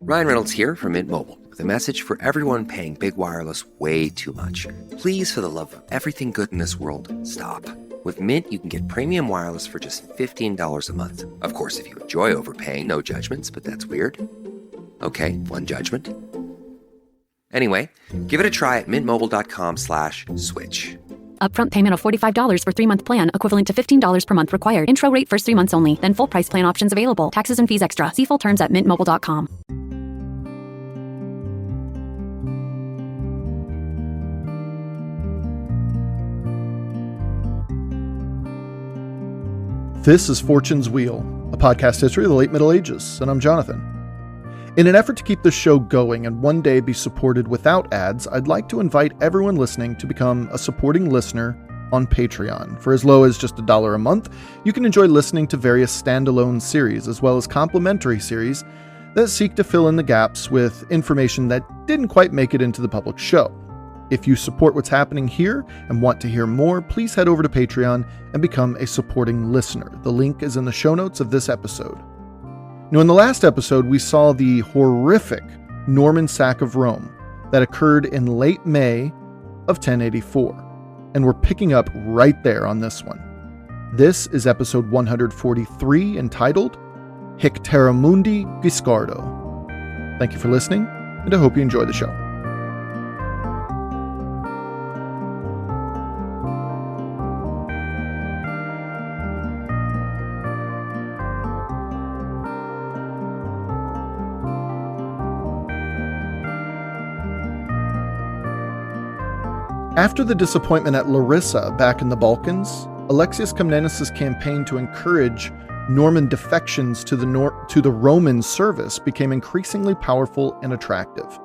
Ryan Reynolds here from Mint Mobile with a message for everyone paying big wireless way too much. Please, for the love of everything good in this world, stop. With Mint, you can get premium wireless for just $15 a month. Of course, if you enjoy overpaying, no judgments, but that's weird. Okay, one judgment. Anyway, give it a try at mintmobile.com/switch. Upfront payment of $45 for 3-month plan, equivalent to $15 per month required. Intro rate first 3 months only, then full price plan options available. Taxes and fees extra. See full terms at mintmobile.com. This is Fortune's Wheel, a podcast history of the late Middle Ages, and I'm Jonathan. In an effort to keep this show going and one day be supported without ads, I'd like to invite everyone listening to become a supporting listener on Patreon. For as low as just $1 a month, you can enjoy listening to various standalone series, as well as complimentary series that seek to fill in the gaps with information that didn't quite make it into the public show. If you support what's happening here and want to hear more, please head over to Patreon and become a supporting listener. The link is in the show notes of this episode. Now, in the last episode, we saw the horrific Norman sack of Rome that occurred in late May of 1084, and we're picking up right there on this one. This is episode 143, entitled Hic Terror Mundi, Guiscardo. Thank you for listening, and I hope you enjoy the show. After the disappointment at Larissa back in the Balkans, Alexius Comnenus' campaign to encourage Norman defections to the Roman service became increasingly powerful and attractive.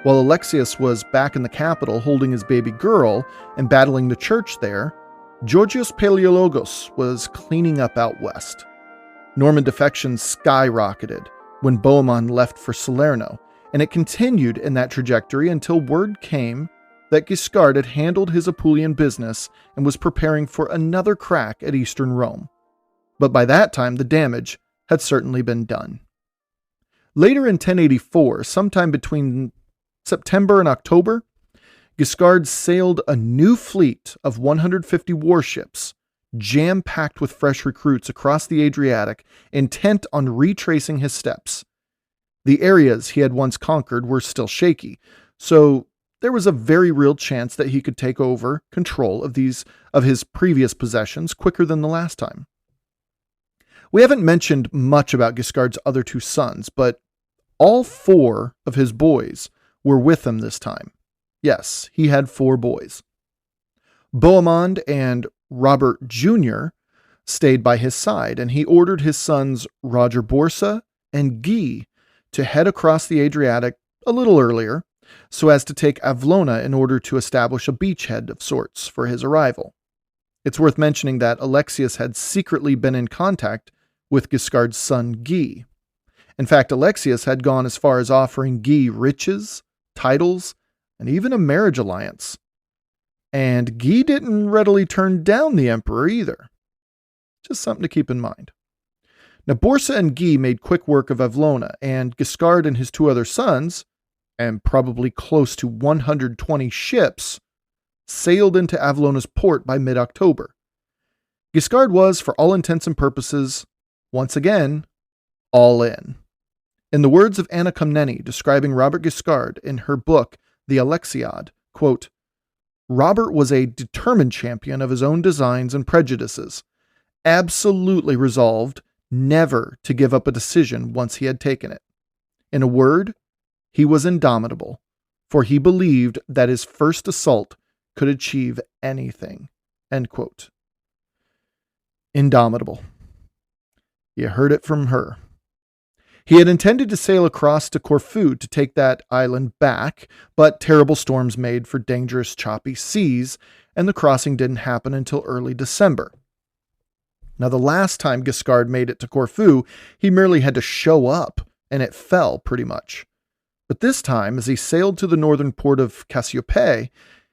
While Alexius was back in the capital holding his baby girl and battling the church there, Georgios Palaiologos was cleaning up out west. Norman defections skyrocketed when Bohemond left for Salerno, and it continued in that trajectory until word came that Guiscard had handled his Apulian business and was preparing for another crack at eastern Rome. But by that time, the damage had certainly been done. Later in 1084, sometime between September and October, Guiscard sailed a new fleet of 150 warships, jam-packed with fresh recruits across the Adriatic, intent on retracing his steps. The areas he had once conquered were still shaky, so there was a very real chance that he could take over control of his previous possessions quicker than the last time. We haven't mentioned much about Guiscard's other 2 sons, but all 4 of his boys were with him this time. Yes, he had 4 boys. Bohemond and Robert Jr. stayed by his side, and he ordered his sons Roger Borsa and Guy to head across the Adriatic a little earlier, so as to take Avlona in order to establish a beachhead of sorts for his arrival. It's worth mentioning that Alexius had secretly been in contact with Guiscard's son Guy. In fact, Alexius had gone as far as offering Guy riches, titles, and even a marriage alliance. And Guy didn't readily turn down the emperor either. Just something to keep in mind. Now, Borsa and Guy made quick work of Avlona, and Guiscard and his 2 other sons, and probably close to 120 ships, sailed into Avlona's port by mid-October. Guiscard was, for all intents and purposes, once again, all in. In the words of Anna Komnene describing Robert Guiscard in her book, The Alexiad, quote, "Robert was a determined champion of his own designs and prejudices, absolutely resolved never to give up a decision once he had taken it. In a word, he was indomitable, for he believed that his first assault could achieve anything." End quote. Indomitable. You heard it from her. He had intended to sail across to Corfu to take that island back, but terrible storms made for dangerous choppy seas, and the crossing didn't happen until early December. Now, the last time Guiscard made it to Corfu, he merely had to show up, and it fell pretty much. But this time, as he sailed to the northern port of Cassiope,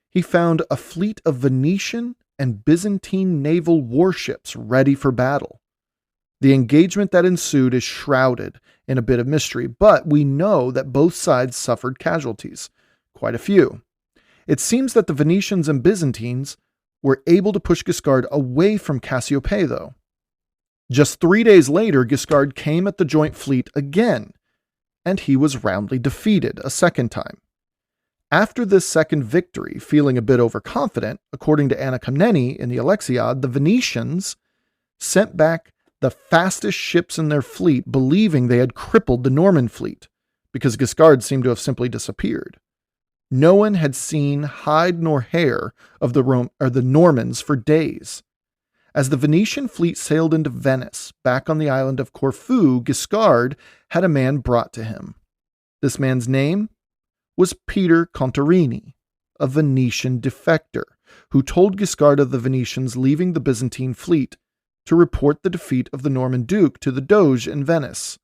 he found a fleet of Venetian and Byzantine naval warships ready for battle. The engagement that ensued is shrouded in a bit of mystery, but we know that both sides suffered casualties, quite a few. It seems that the Venetians and Byzantines were able to push Guiscard away from Cassiope, though. Just 3 days later, Guiscard came at the joint fleet again, and he was roundly defeated a second time. After this second victory, feeling a bit overconfident, according to Anna Komnene in the Alexiad, the Venetians sent back the fastest ships in their fleet, believing they had crippled the Norman fleet, because Guiscard seemed to have simply disappeared. No one had seen hide nor hair of the Normans for days. As the Venetian fleet sailed into Venice, back on the island of Corfu, Guiscard had a man brought to him. This man's name was Peter Contarini, a Venetian defector, who told Guiscard of the Venetians leaving the Byzantine fleet to report the defeat of the Norman Duke to the Doge in Venice.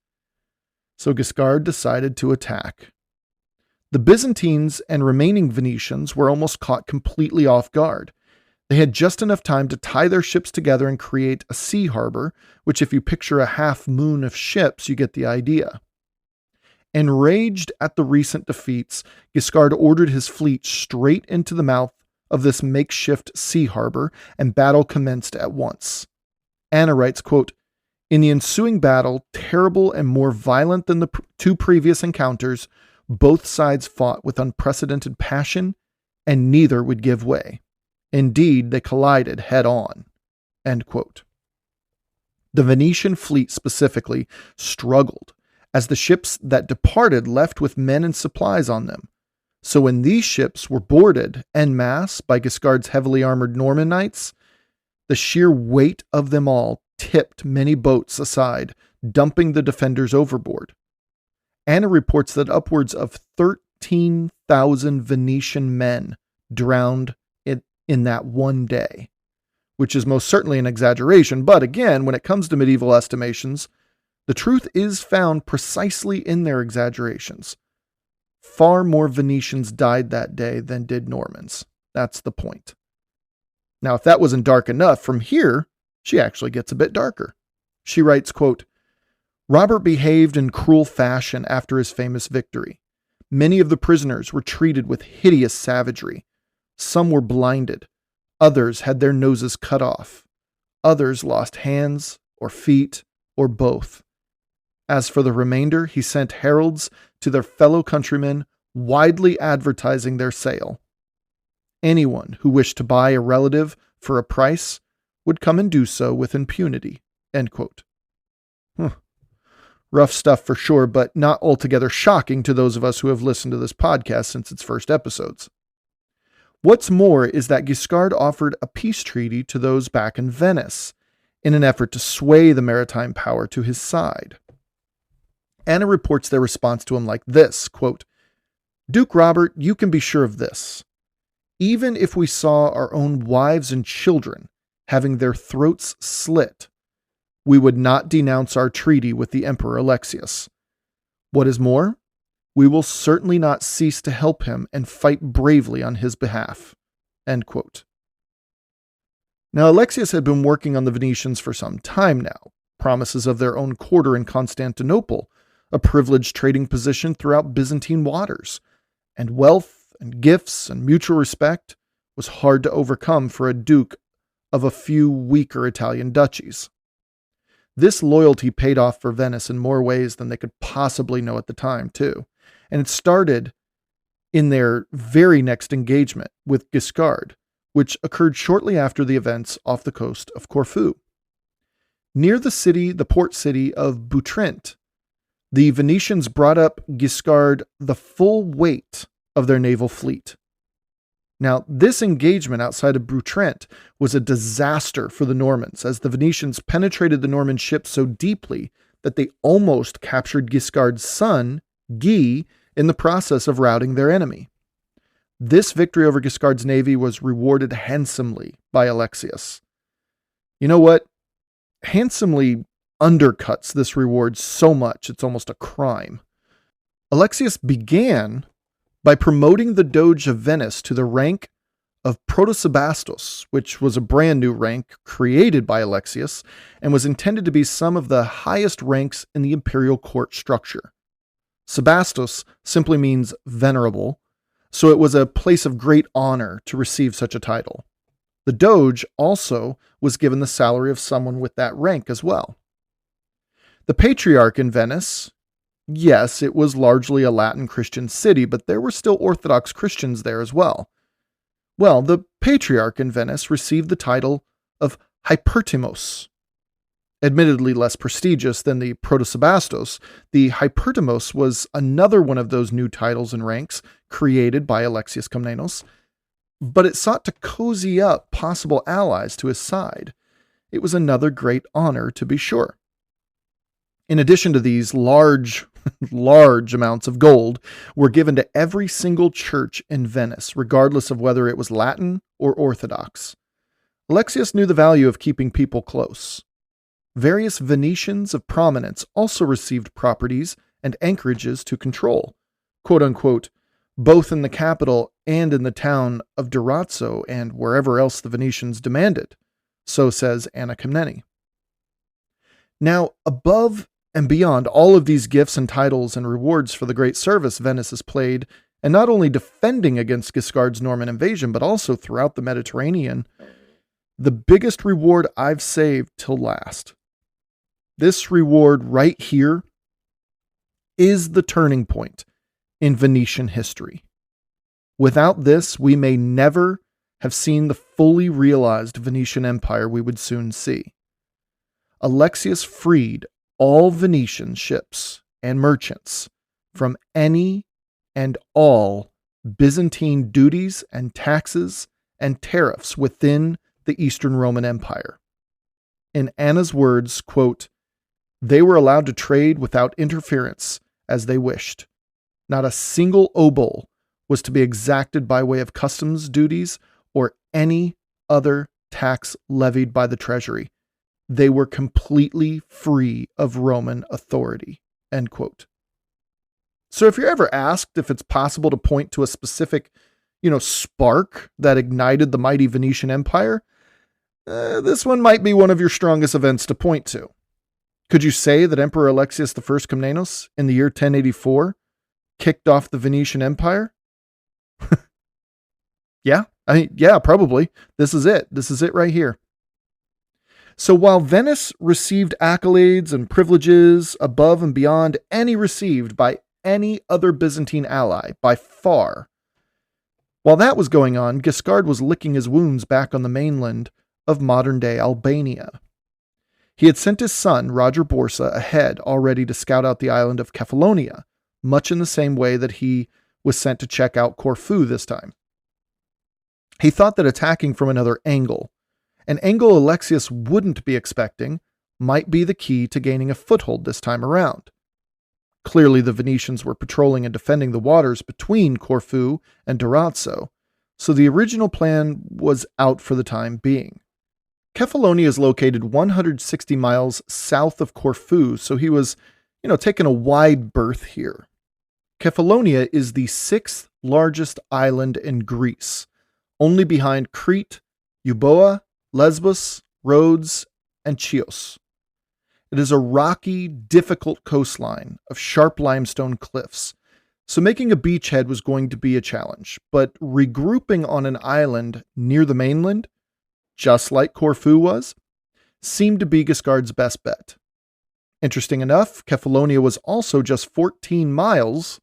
So Guiscard decided to attack. The Byzantines and remaining Venetians were almost caught completely off guard. They had just enough time to tie their ships together and create a sea harbor, which if you picture a half moon of ships, you get the idea. Enraged at the recent defeats, Guiscard ordered his fleet straight into the mouth of this makeshift sea harbor, and battle commenced at once. Anna writes, quote, "In the ensuing battle, terrible and more violent than the two previous encounters, both sides fought with unprecedented passion, and neither would give way. Indeed, they collided head on." End quote. The Venetian fleet specifically struggled, as the ships that departed left with men and supplies on them. So when these ships were boarded en masse by Guiscard's heavily armored Norman knights, the sheer weight of them all tipped many boats aside, dumping the defenders overboard. Anna reports that upwards of 13,000 Venetian men drowned in that one day, which is most certainly an exaggeration, but again, when it comes to medieval estimations, the truth is found precisely in their exaggerations. Far more Venetians died that day than did Normans. That's the point. Now, if that wasn't dark enough, from here, she actually gets a bit darker. She writes, quote, "Robert behaved in cruel fashion after his famous victory. Many of the prisoners were treated with hideous savagery. Some were blinded. Others had their noses cut off. Others lost hands or feet or both. As for the remainder, he sent heralds to their fellow countrymen, widely advertising their sale. Anyone who wished to buy a relative for a price would come and do so with impunity." End quote. Rough stuff for sure, but not altogether shocking to those of us who have listened to this podcast since its first episodes. What's more is that Guiscard offered a peace treaty to those back in Venice in an effort to sway the maritime power to his side. Anna reports their response to him like this, quote, "Duke Robert, you can be sure of this. Even if we saw our own wives and children having their throats slit, we would not denounce our treaty with the Emperor Alexius. What is more, we will certainly not cease to help him and fight bravely on his behalf." End quote. Now, Alexius had been working on the Venetians for some time now. Promises of their own quarter in Constantinople, a privileged trading position throughout Byzantine waters, and wealth and gifts and mutual respect was hard to overcome for a duke of a few weaker Italian duchies. This loyalty paid off for Venice in more ways than they could possibly know at the time, too. And it started in their very next engagement with Guiscard, which occurred shortly after the events off the coast of Corfu. Near the port city of Butrint, the Venetians brought up Guiscard the full weight of their naval fleet. Now, this engagement outside of Butrint was a disaster for the Normans, as the Venetians penetrated the Norman ships so deeply that they almost captured Guiscard's son, Guy, in the process of routing their enemy. This victory over Guiscard's navy was rewarded handsomely by Alexius. You know what? Handsomely undercuts this reward so much it's almost a crime. Alexius began by promoting the Doge of Venice to the rank of protosebastos, which was a brand new rank created by Alexius and was intended to be some of the highest ranks in the imperial court structure. Sebastos simply means venerable, so it was a place of great honor to receive such a title. The Doge also was given the salary of someone with that rank as well. The Patriarch in Venice, yes, it was largely a Latin Christian city, but there were still Orthodox Christians there as well. Well, the Patriarch in Venice received the title of Hypertimos. Admittedly less prestigious than the Protosebastos, the Hypertimos was another one of those new titles and ranks created by Alexius Komnenos, but it sought to cozy up possible allies to his side. It was another great honor, to be sure. In addition to these large amounts of gold were given to every single church in Venice, regardless of whether it was Latin or Orthodox. Alexius knew the value of keeping people close. Various Venetians of prominence also received properties and anchorages to control, quote unquote, both in the capital and in the town of Durazzo and wherever else the Venetians demanded, so says Anna Komnene. Now, above and beyond all of these gifts and titles and rewards for the great service Venice has played, and not only defending against Guiscard's Norman invasion, but also throughout the Mediterranean, the biggest reward I've saved till last. This reward right here is the turning point in Venetian history. Without this, we may never have seen the fully realized Venetian Empire we would soon see. Alexius freed all Venetian ships and merchants from any and all Byzantine duties and taxes and tariffs within the Eastern Roman Empire. In Anna's words, quote, "They were allowed to trade without interference as they wished. Not a single obol was to be exacted by way of customs duties or any other tax levied by the treasury. They were completely free of Roman authority." End quote. So if you're ever asked if it's possible to point to a specific, spark that ignited the mighty Venetian Empire, this one might be one of your strongest events to point to. Could you say that Emperor Alexius I Komnenos in the year 1084 kicked off the Venetian Empire? Yeah, probably. This is it. This is it right here. So while Venice received accolades and privileges above and beyond any received by any other Byzantine ally, by far, while that was going on, Guiscard was licking his wounds back on the mainland of modern-day Albania. He had sent his son, Roger Borsa, ahead already to scout out the island of Kefalonia, much in the same way that he was sent to check out Corfu this time. He thought that attacking from another angle, an angle Alexius wouldn't be expecting, might be the key to gaining a foothold this time around. Clearly, the Venetians were patrolling and defending the waters between Corfu and Durazzo, so the original plan was out for the time being. Kefalonia is located 160 miles south of Corfu, so he was, taking a wide berth here. Kefalonia is the 6th largest island in Greece, only behind Crete, Euboea, Lesbos, Rhodes, and Chios. It is a rocky, difficult coastline of sharp limestone cliffs, so making a beachhead was going to be a challenge, but regrouping on an island near the mainland, just like Corfu was, seemed to be Guiscard's best bet. Interesting enough, Kefalonia was also just 14 miles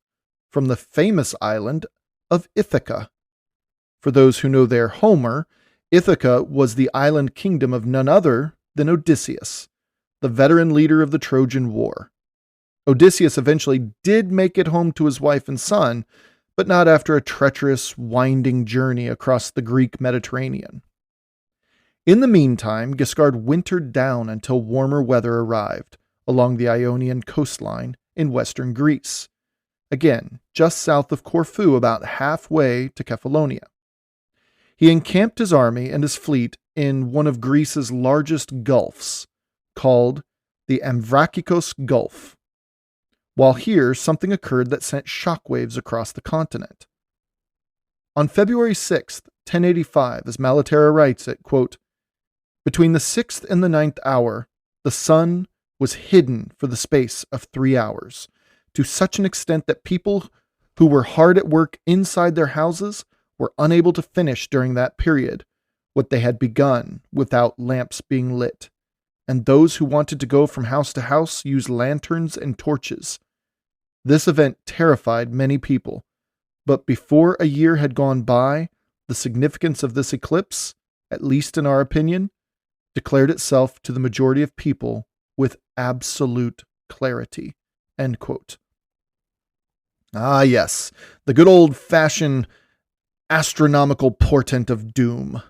from the famous island of Ithaca. For those who know their Homer, Ithaca was the island kingdom of none other than Odysseus, the veteran leader of the Trojan War. Odysseus eventually did make it home to his wife and son, but not after a treacherous, winding journey across the Greek Mediterranean. In the meantime, Guiscard wintered down until warmer weather arrived along the Ionian coastline in western Greece. Again, just south of Corfu, about halfway to Kefalonia. He encamped his army and his fleet in one of Greece's largest gulfs, called the Amvrakikos Gulf. While here, something occurred that sent shockwaves across the continent. On February 6th, 1085, as Malaterra writes it, quote, "Between the 6th and the 9th hour, the sun was hidden for the space of 3 hours, to such an extent that people who were hard at work inside their houses were unable to finish during that period what they had begun without lamps being lit, and those who wanted to go from house to house used lanterns and torches. This event terrified many people, but before a year had gone by, the significance of this eclipse, at least in our opinion, declared itself to the majority of people with absolute clarity." End quote. Ah, yes, the good old-fashioned astronomical portent of doom.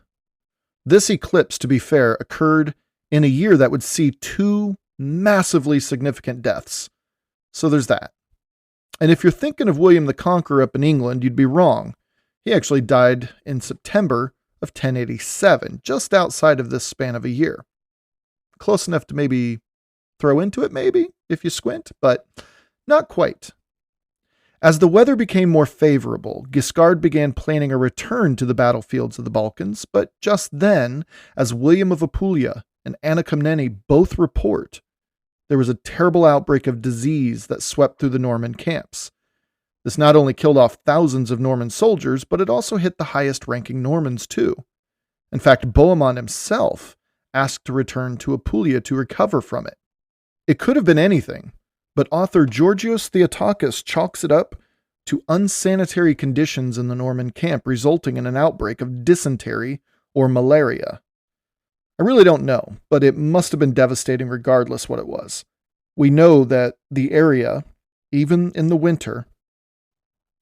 This eclipse, to be fair, occurred in a year that would see 2 massively significant deaths. So there's that. And if you're thinking of William the Conqueror up in England, you'd be wrong. He actually died in September of 1087, just outside of this span of a year. Close enough to maybe throw into it, maybe, if you squint, but not quite. As the weather became more favorable, Guiscard began planning a return to the battlefields of the Balkans, but just then, as William of Apulia and Anna Komnene both report, there was a terrible outbreak of disease that swept through the Norman camps. This not only killed off thousands of Norman soldiers, but it also hit the highest-ranking Normans too. In fact, Bohemond himself asked to return to Apulia to recover from it. It could have been anything, but author Georgios Theotokos chalks it up to unsanitary conditions in the Norman camp, resulting in an outbreak of dysentery or malaria. I really don't know, but it must have been devastating regardless what it was. We know that the area, even in the winter,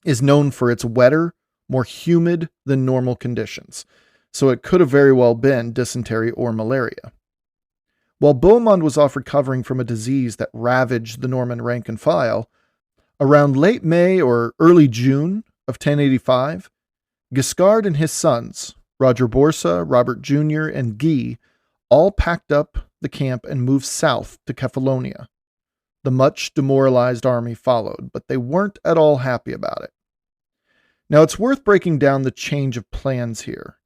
is known for its wetter, more humid than normal conditions, so it could have very well been dysentery or malaria. While Bohemond was off recovering from a disease that ravaged the Norman rank and file, around late May or early June of 1085, Guiscard and his sons, Roger Borsa, Robert Jr., and Guy, all packed up the camp and moved south to Kefalonia. The much demoralized army followed, but they weren't at all happy about it. Now, it's worth breaking down the change of plans here.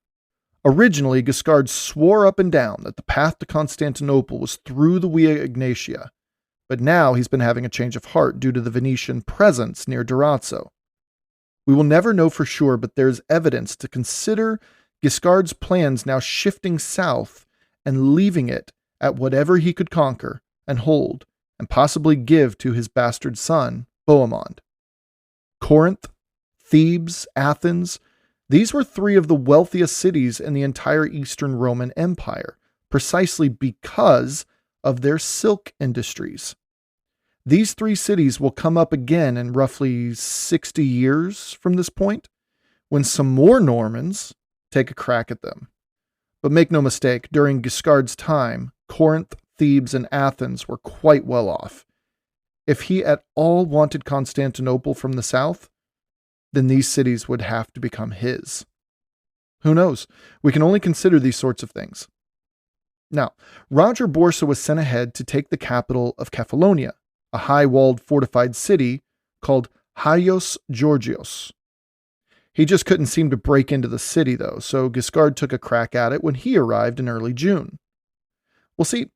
Originally, Guiscard swore up and down that the path to Constantinople was through the Via Egnatia, but now he's been having a change of heart due to the Venetian presence near Durazzo. We will never know for sure, but there's evidence to consider Guiscard's plans now shifting south and leaving it at whatever he could conquer and hold, and possibly give to his bastard son, Bohemond. Corinth, Thebes, Athens, these were 3 of the wealthiest cities in the entire Eastern Roman Empire, precisely because of their silk industries. These 3 cities will come up again in roughly 60 years from this point, when some more Normans take a crack at them. But make no mistake, during Guiscard's time, Corinth, Thebes, and Athens were quite well off. If he at all wanted Constantinople from the south, then these cities would have to become his. Who knows? We can only consider these sorts of things. Now, Roger Borsa was sent ahead to take the capital of Kefalonia, a high-walled fortified city called Haios Georgios. He just couldn't seem to break into the city, though, so Guiscard took a crack at it when he arrived in early June. Well, see,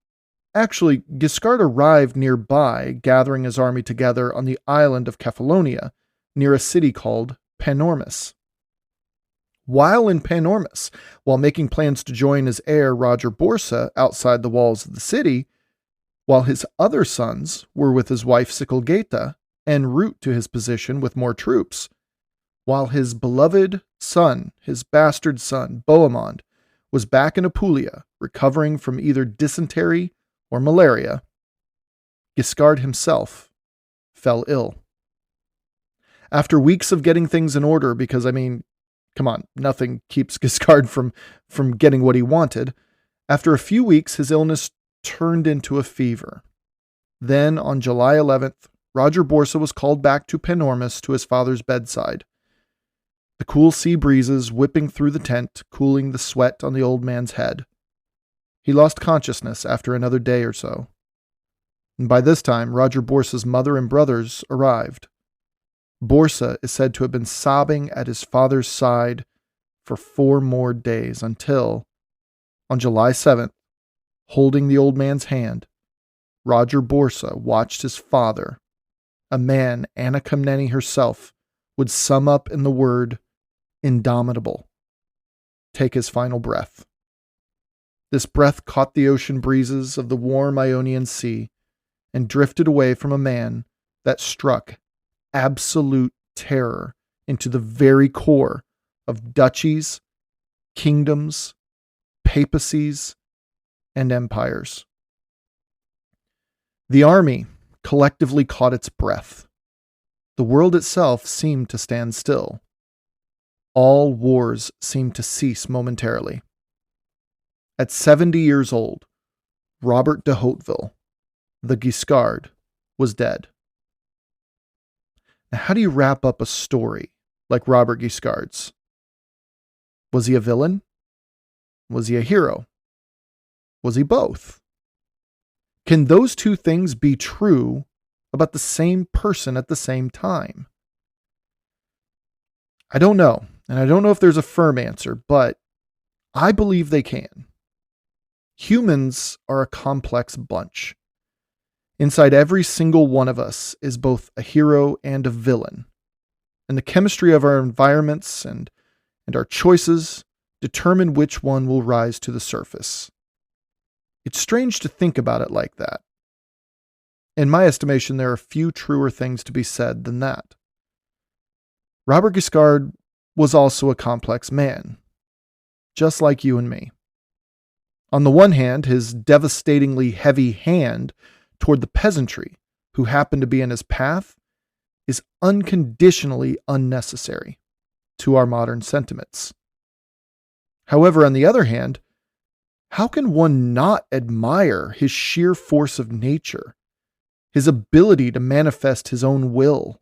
actually, Guiscard arrived nearby, gathering his army together on the island of Kefalonia, near a city called Panormus. While in Panormus, while making plans to join his heir Roger Borsa outside the walls of the city, while his other sons were with his wife Sikelgaita en route to his position with more troops, while his beloved son, his bastard son, Bohemond, was back in Apulia, recovering from either dysentery or malaria, Guiscard himself fell ill. After weeks of getting things in order, because, come on, nothing keeps Guiscard from getting what he wanted, after a few weeks, his illness turned into a fever. Then, on July 11th, Roger Borsa was called back to Panormus to his father's bedside. The cool sea breezes whipping through the tent, cooling the sweat on the old man's head. He lost consciousness after another day or so. And by this time, Roger Borsa's mother and brothers arrived. Borsa is said to have been sobbing at his father's side for 4 more days until, on July 7th, holding the old man's hand, Roger Borsa watched his father, a man Anna Komnene herself would sum up in the word indomitable, take his final breath. This breath caught the ocean breezes of the warm Ionian Sea and drifted away from a man that struck absolute terror into the very core of duchies, kingdoms, papacies, and empires. The army collectively caught its breath. The world itself seemed to stand still. All wars seemed to cease momentarily. At 70 years old, Robert de Hauteville, the Guiscard, was dead. Now, how do you wrap up a story like Robert Guiscard's? Was he a villain? Was he a hero? Was he both? Can those two things be true about the same person at the same time? I don't know, and I don't know if there's a firm answer, but I believe they can. Humans are a complex bunch. Inside every single one of us is both a hero and a villain, and the chemistry of our environments and our choices determine which one will rise to the surface. It's strange to think about it like that. In my estimation, there are few truer things to be said than that. Robert Guiscard was also a complex man, just like you and me. On the one hand, his devastatingly heavy hand toward the peasantry who happened to be in his path is unconditionally unnecessary to our modern sentiments. However, on the other hand, how can one not admire his sheer force of nature, his ability to manifest his own will,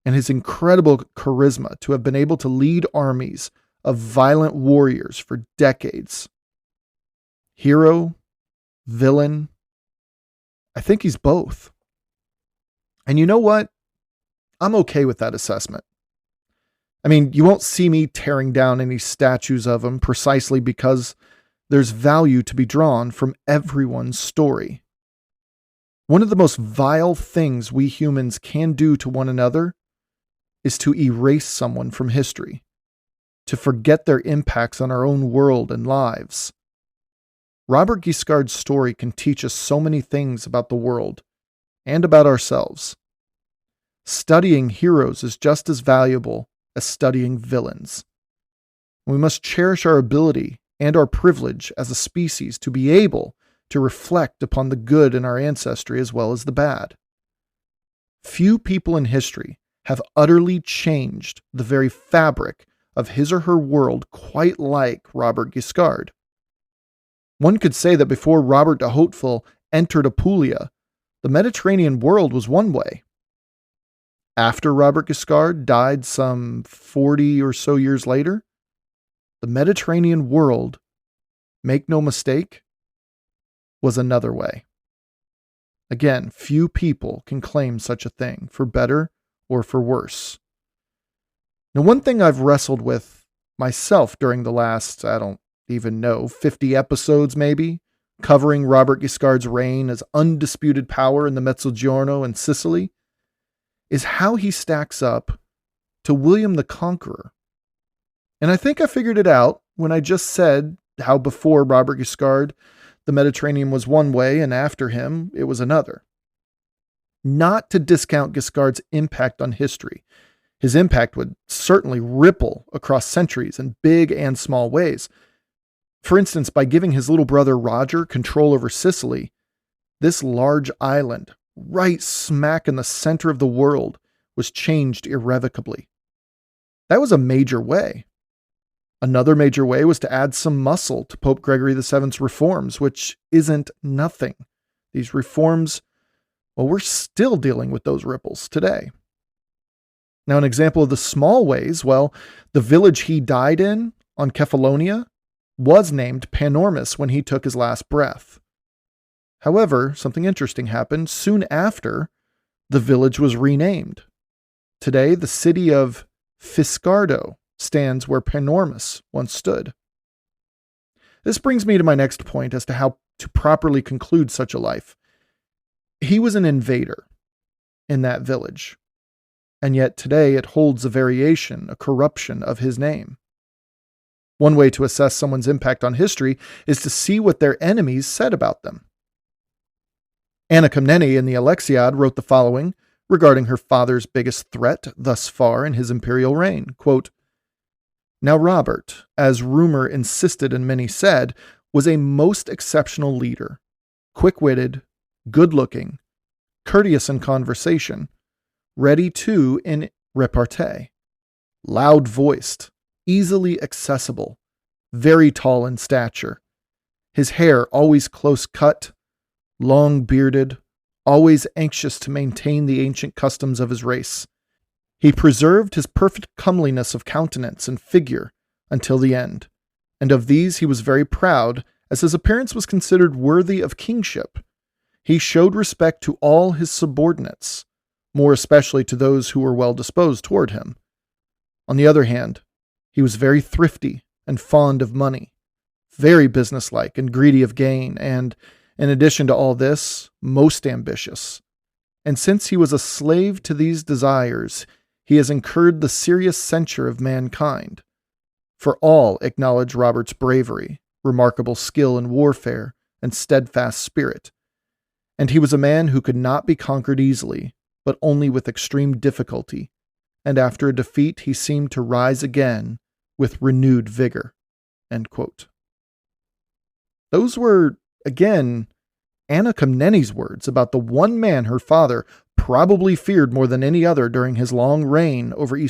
and his incredible charisma to have been able to lead armies of violent warriors for decades? Hero, villain, I think he's both. And you know what? I'm okay with that assessment. I mean, you won't see me tearing down any statues of him precisely because there's value to be drawn from everyone's story. One of the most vile things we humans can do to one another is to erase someone from history, to forget their impacts on our own world and lives. Robert Guiscard's story can teach us so many things about the world and about ourselves. Studying heroes is just as valuable as studying villains. We must cherish our ability and our privilege as a species to be able to reflect upon the good in our ancestry as well as the bad. Few people in history have utterly changed the very fabric of his or her world quite like Robert Guiscard. One could say that before Robert de Hauteville entered Apulia, the Mediterranean world was one way. After Robert Guiscard died some 40 or so years later, the Mediterranean world, make no mistake, was another way. Again, few people can claim such a thing, for better or for worse. Now, one thing I've wrestled with myself during the last, 50 episodes maybe, covering Robert Guiscard's reign as undisputed power in the Mezzogiorno and Sicily, is how he stacks up to William the Conqueror. And I think I figured it out when I just said how before Robert Guiscard, the Mediterranean was one way and after him, it was another. Not to discount Guiscard's impact on history. His impact would certainly ripple across centuries in big and small ways. For instance, by giving his little brother Roger control over Sicily, this large island, right smack in the center of the world, was changed irrevocably. That was a major way. Another major way was to add some muscle to Pope Gregory VII's reforms, which isn't nothing. These reforms, well, we're still dealing with those ripples today. Now, an example of the small ways, well, the village he died in, on Kefalonia, was named Panormus when he took his last breath. However, something interesting happened. Soon after, the village was renamed. Today, the city of Guiscardo stands where Panormus once stood. This brings me to my next point as to how to properly conclude such a life. He was an invader in that village, and yet today it holds a variation, a corruption of his name. One way to assess someone's impact on history is to see what their enemies said about them. Anna Komnene in the Alexiad wrote the following regarding her father's biggest threat thus far in his imperial reign. Quote, "Now Robert, as rumor insisted and many said, was a most exceptional leader, quick-witted, good-looking, courteous in conversation, ready too in repartee, loud-voiced, easily accessible, very tall in stature, his hair always close-cut, long-bearded, always anxious to maintain the ancient customs of his race. He preserved his perfect comeliness of countenance and figure until the end, and of these he was very proud, as his appearance was considered worthy of kingship. He showed respect to all his subordinates, more especially to those who were well disposed toward him. On the other hand, he was very thrifty and fond of money, very businesslike and greedy of gain, and, in addition to all this, most ambitious. And since he was a slave to these desires, he has incurred the serious censure of mankind. For all acknowledge Robert's bravery, remarkable skill in warfare, and steadfast spirit. And he was a man who could not be conquered easily, but only with extreme difficulty, and after a defeat he seemed to rise again with renewed vigor." End quote. Those were, again, Anna Komnene's words about the one man her father probably feared more than any other during his long reign over the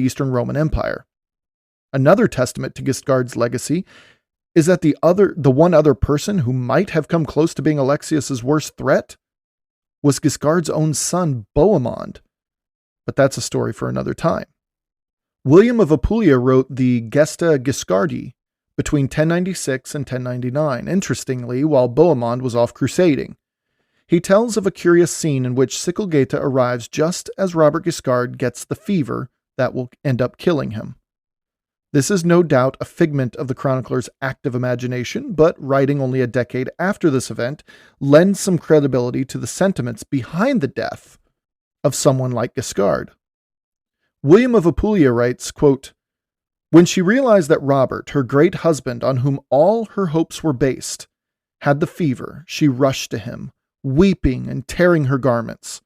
Eastern Roman Empire. Another testament to Guiscard's legacy is that the one other person who might have come close to being Alexius's worst threat was Guiscard's own son, Bohemond. But that's a story for another time. William of Apulia wrote the Gesta Guiscardi between 1096 and 1099, interestingly, while Bohemond was off crusading. He tells of a curious scene in which Sikelgaita arrives just as Robert Guiscard gets the fever that will end up killing him. This is no doubt a figment of the chronicler's active imagination, but writing only a decade after this event lends some credibility to the sentiments behind the death of someone like Guiscard. William of Apulia writes, quote, "When she realized that Robert, her great husband, on whom all her hopes were based, had the fever, she rushed to him, weeping and tearing her garments.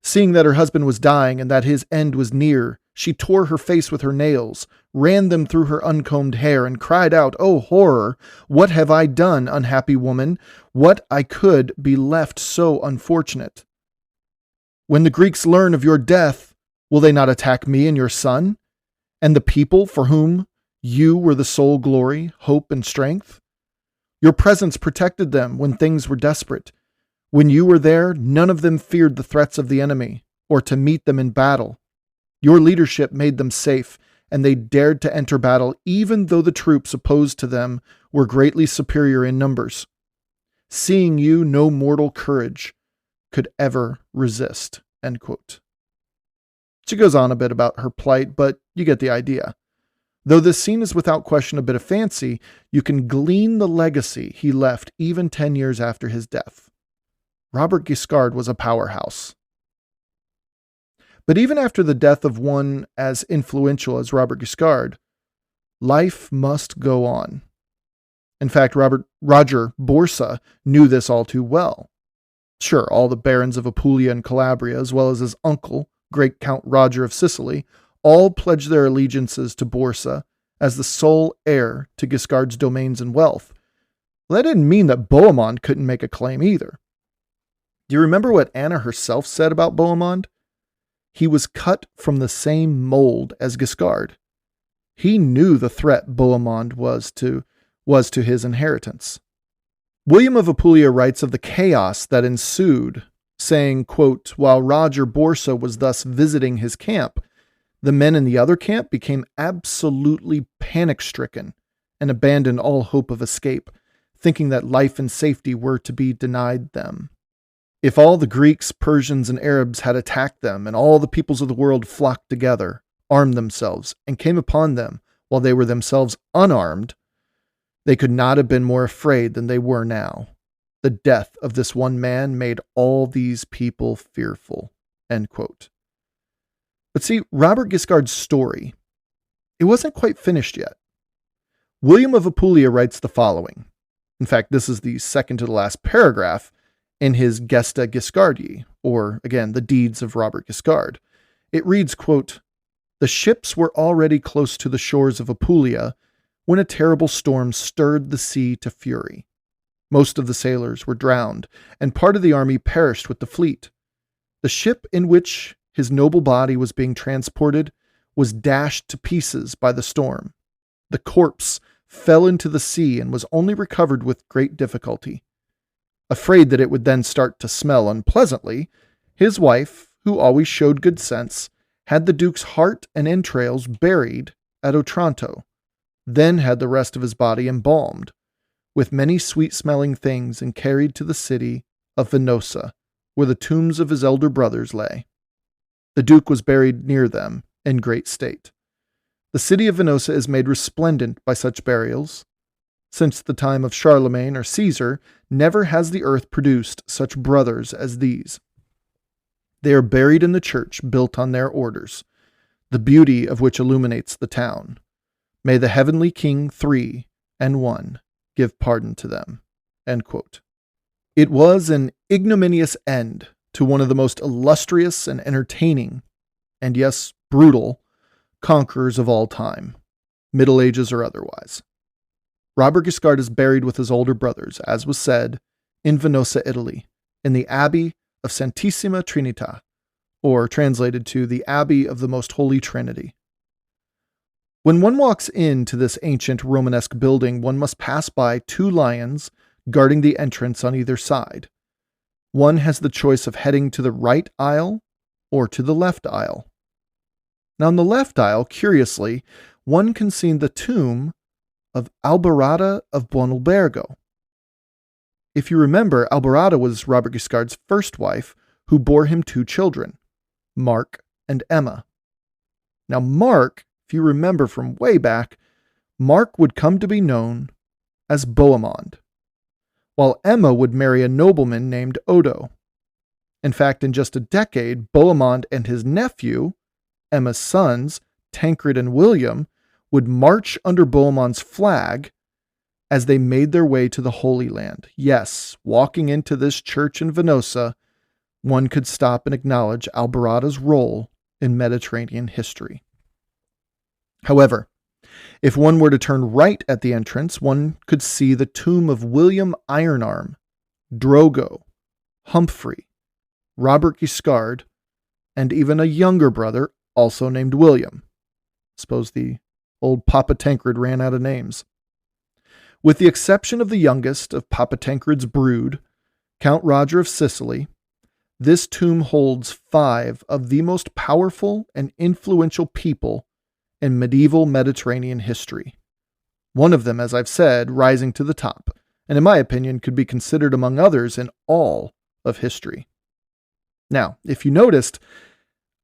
Seeing that her husband was dying and that his end was near, she tore her face with her nails, ran them through her uncombed hair, and cried out, 'O horror! What have I done, unhappy woman? What I could be left so unfortunate? When the Greeks learn of your death, will they not attack me and your son, and the people for whom you were the sole glory, hope, and strength? Your presence protected them when things were desperate. When you were there, none of them feared the threats of the enemy, or to meet them in battle. Your leadership made them safe, and they dared to enter battle even though the troops opposed to them were greatly superior in numbers. Seeing you, no mortal courage could ever resist." End quote. She goes on a bit about her plight, but you get the idea. Though this scene is without question a bit of fancy, you can glean the legacy he left even 10 years after his death. Robert Guiscard was a powerhouse. But even after the death of one as influential as Robert Guiscard, life must go on. In fact, Roger Borsa knew this all too well. Sure, all the barons of Apulia and Calabria, as well as his uncle, great Count Roger of Sicily, all pledged their allegiances to Borsa as the sole heir to Guiscard's domains and wealth. Well, that didn't mean that Bohemond couldn't make a claim either. Do you remember what Anna herself said about Bohemond? He was cut from the same mold as Guiscard. He knew the threat Bohemond was to his inheritance. William of Apulia writes of the chaos that ensued, saying, quote, "While Roger Borsa was thus visiting his camp, the men in the other camp became absolutely panic-stricken and abandoned all hope of escape, thinking that life and safety were to be denied them. If all the Greeks, Persians, and Arabs had attacked them, and all the peoples of the world flocked together, armed themselves and came upon them while they were themselves unarmed, they could not have been more afraid than they were now. The death of this one man made all these people fearful." End quote. But see, Robert Guiscard's story, it wasn't quite finished yet. William of Apulia writes the following. In fact, this is the second to the last paragraph in his Gesta Guiscardii, or again, the deeds of Robert Guiscard. It reads, quote, "The ships were already close to the shores of Apulia when a terrible storm stirred the sea to fury. Most of the sailors were drowned, and part of the army perished with the fleet. The ship in which his noble body was being transported was dashed to pieces by the storm. The corpse fell into the sea and was only recovered with great difficulty. Afraid that it would then start to smell unpleasantly, his wife, who always showed good sense, had the duke's heart and entrails buried at Otranto, then had the rest of his body embalmed, with many sweet-smelling things, and carried to the city of Venosa, where the tombs of his elder brothers lay. The duke was buried near them in great state. The city of Venosa is made resplendent by such burials. Since the time of Charlemagne or Caesar, never has the earth produced such brothers as these. They are buried in the church built on their orders, the beauty of which illuminates the town. May the heavenly King, three and one, give pardon to them." End quote. It was an ignominious end to one of the most illustrious and entertaining, and yes, brutal, conquerors of all time, Middle Ages or otherwise. Robert Guiscard is buried with his older brothers, as was said, in Venosa, Italy, in the Abbey of Santissima Trinita, or translated to the Abbey of the Most Holy Trinity. When one walks into this ancient Romanesque building, one must pass by two lions guarding the entrance on either side. One has the choice of heading to the right aisle or to the left aisle. Now, in the left aisle, curiously, one can see the tomb of Albarada of Buonalbergo. If you remember, Albarada was Robert Guiscard's first wife, who bore him two children, Mark and Emma. Now, Mark, if you remember from way back, Mark would come to be known as Bohemond, while Emma would marry a nobleman named Odo. In fact, in just a decade, Bohemond and his nephew, Emma's sons, Tancred and William, would march under Bohemond's flag as they made their way to the Holy Land. Yes, walking into this church in Venosa, one could stop and acknowledge Albarada's role in Mediterranean history. However, if one were to turn right at the entrance, one could see the tomb of William Ironarm, Drogo, Humphrey, Robert Guiscard, and even a younger brother also named William. Suppose the old Papa Tancred ran out of names. With the exception of the youngest of Papa Tancred's brood, Count Roger of Sicily, this tomb holds 5 of the most powerful and influential people in medieval Mediterranean history. One of them, as I've said, rising to the top, and in my opinion could be considered among others in all of history. Now, if you noticed,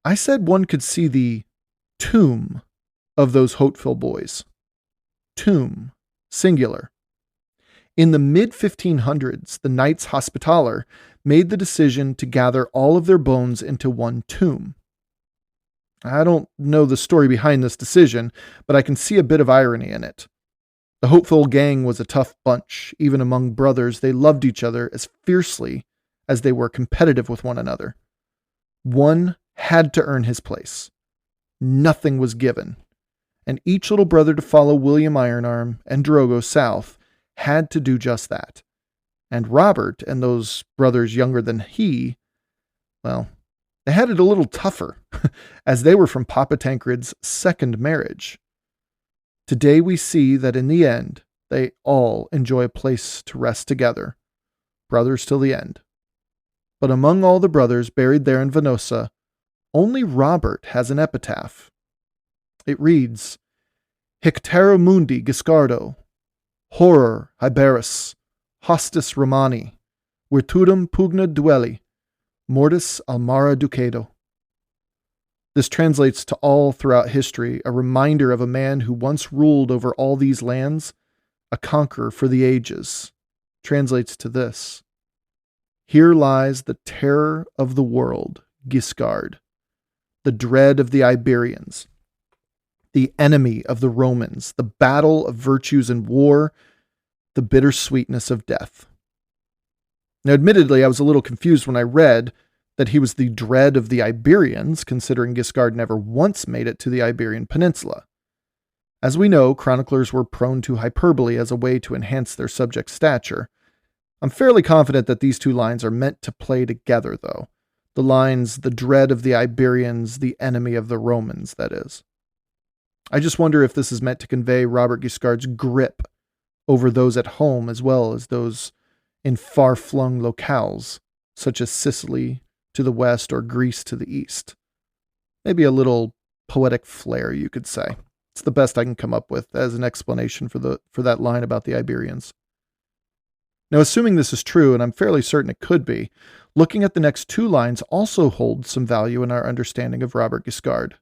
I said one could see the tomb of those Hauteville boys. Tomb, singular. In the mid-1500s, the Knights Hospitaller made the decision to gather all of their bones into one tomb. I don't know the story behind this decision, but I can see a bit of irony in it. The Hauteville gang was a tough bunch. Even among brothers, they loved each other as fiercely as they were competitive with one another. One had to earn his place. Nothing was given, and each little brother to follow William Ironarm and Drogo south had to do just that. And Robert and those brothers younger than he, well, they had it a little tougher, as they were from Papa Tancred's second marriage. Today we see that in the end, they all enjoy a place to rest together, brothers till the end. But among all the brothers buried there in Venosa, only Robert has an epitaph. It reads, Hic Terror Mundi Guiscardo, Horror Iberus, Hostis Romani, Virtudum pugna duelli, Mortis Almara Ducedo. This translates to all throughout history, a reminder of a man who once ruled over all these lands, a conqueror for the ages. Translates to this: here lies the terror of the world, Guiscard, the dread of the Iberians, the enemy of the Romans, the battle of virtues in war, the bitter sweetness of death. Now, admittedly, I was a little confused when I read that he was the dread of the Iberians, considering Guiscard never once made it to the Iberian Peninsula. As we know, chroniclers were prone to hyperbole as a way to enhance their subject's stature. I'm fairly confident that these two lines are meant to play together, though. The lines, the dread of the Iberians, the enemy of the Romans, that is. I just wonder if this is meant to convey Robert Guiscard's grip over those at home as well as those in far-flung locales, such as Sicily to the west or Greece to the east. Maybe a little poetic flair, you could say. It's the best I can come up with as an explanation for that line about the Iberians. Now, assuming this is true, and I'm fairly certain it could be, looking at the next two lines also holds some value in our understanding of Robert Guiscard.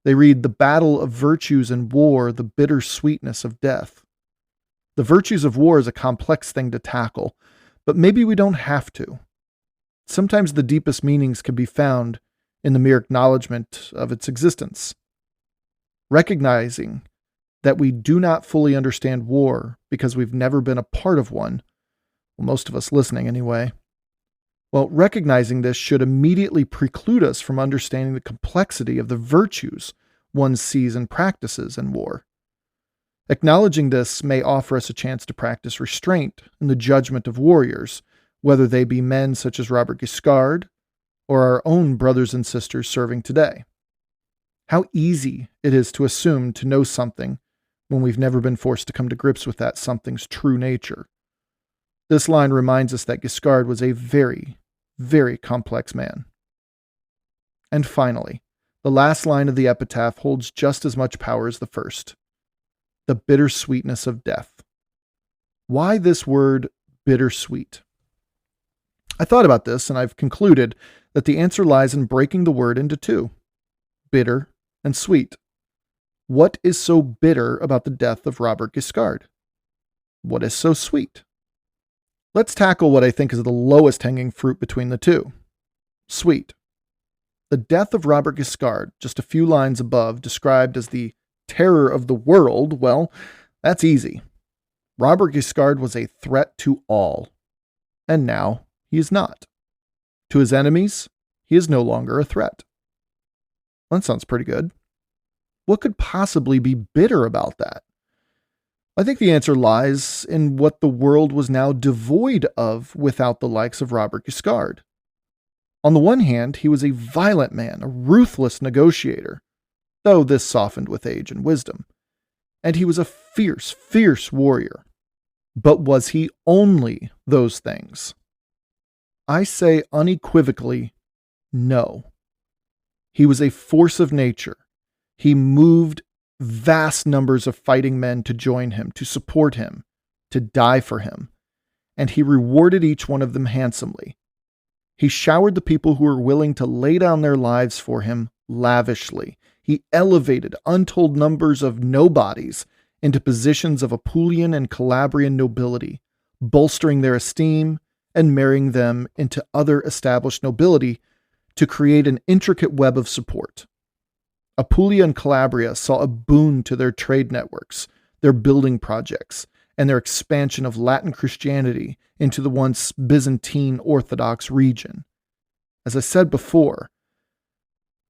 They read, the battle of virtues in war, the bitter sweetness of death. The virtues of war is a complex thing to tackle, but maybe we don't have to. Sometimes the deepest meanings can be found in the mere acknowledgement of its existence. Recognizing that we do not fully understand war because we've never been a part of one, well, most of us listening anyway, well, recognizing this should immediately preclude us from understanding the complexity of the virtues one sees and practices in war. Acknowledging this may offer us a chance to practice restraint in the judgment of warriors, whether they be men such as Robert Guiscard or our own brothers and sisters serving today. How easy it is to assume to know something when we've never been forced to come to grips with that something's true nature. This line reminds us that Guiscard was a very, very complex man. And finally, the last line of the epitaph holds just as much power as the first. The bittersweetness of death. Why this word bittersweet? I thought about this, and I've concluded that the answer lies in breaking the word into two: bitter and sweet. What is so bitter about the death of Robert Guiscard? What is so sweet? Let's tackle what I think is the lowest hanging fruit between the two: sweet. The death of Robert Guiscard, just a few lines above, described as the terror of the world, well, that's easy. Robert Guiscard was a threat to all, and now he is not. To his enemies, he is no longer a threat. That sounds pretty good. What could possibly be bitter about that? I think the answer lies in what the world was now devoid of without the likes of Robert Guiscard. On the one hand, he was a violent man, a ruthless negotiator, though this softened with age and wisdom. And he was a fierce, fierce warrior. But was he only those things? I say unequivocally, no. He was a force of nature. He moved vast numbers of fighting men to join him, to support him, to die for him, and he rewarded each one of them handsomely. He showered the people who were willing to lay down their lives for him lavishly. He elevated untold numbers of nobodies into positions of Apulian and Calabrian nobility, bolstering their esteem and marrying them into other established nobility to create an intricate web of support. Apulia and Calabria saw a boon to their trade networks, their building projects, and their expansion of Latin Christianity into the once Byzantine Orthodox region. As I said before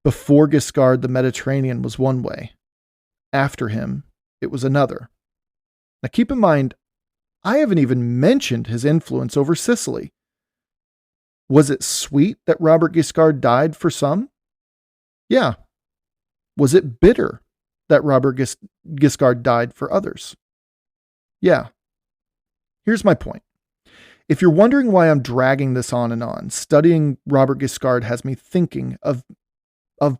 Guiscard, the Mediterranean was one way. After him, it was another. Now keep in mind, I haven't even mentioned his influence over Sicily. Was it sweet that Robert Guiscard died for some? Yeah. Was it bitter that Robert Guiscard died for others? Yeah. Here's my point. If you're wondering why I'm dragging this on and on, studying Robert Guiscard has me thinking of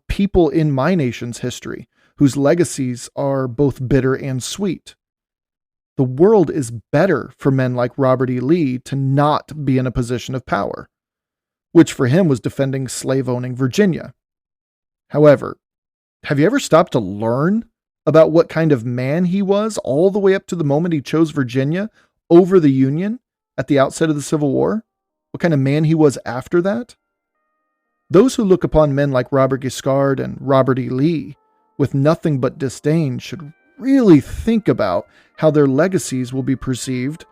people in my nation's history whose legacies are both bitter and sweet. The world is better for men like Robert E. Lee to not be in a position of power, which for him was defending slave-owning Virginia. However, have you ever stopped to learn about what kind of man he was all the way up to the moment he chose Virginia over the Union at the outset of the Civil War? What kind of man he was after that? Those who look upon men like Robert Guiscard and Robert E. Lee with nothing but disdain should really think about how their legacies will be perceived,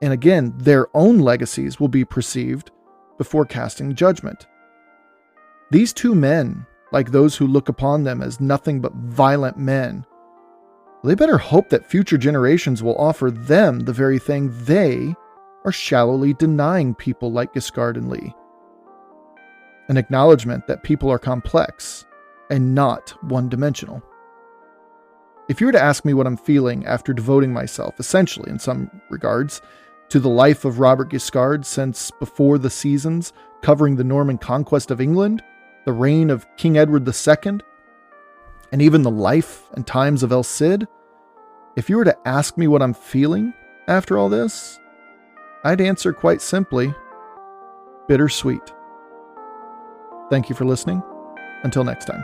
and again, their own legacies will be perceived before casting judgment. These two men, like those who look upon them as nothing but violent men, they better hope that future generations will offer them the very thing they are shallowly denying people like Guiscard and Lee. An acknowledgement that people are complex and not one-dimensional. If you were to ask me what I'm feeling after devoting myself, essentially in some regards, to the life of Robert Guiscard since before the seasons, covering the Norman conquest of England, the reign of King Edward II, and even the life and times of El Cid, if you were to ask me what I'm feeling after all this, I'd answer quite simply, bittersweet. Thank you for listening. Until next time.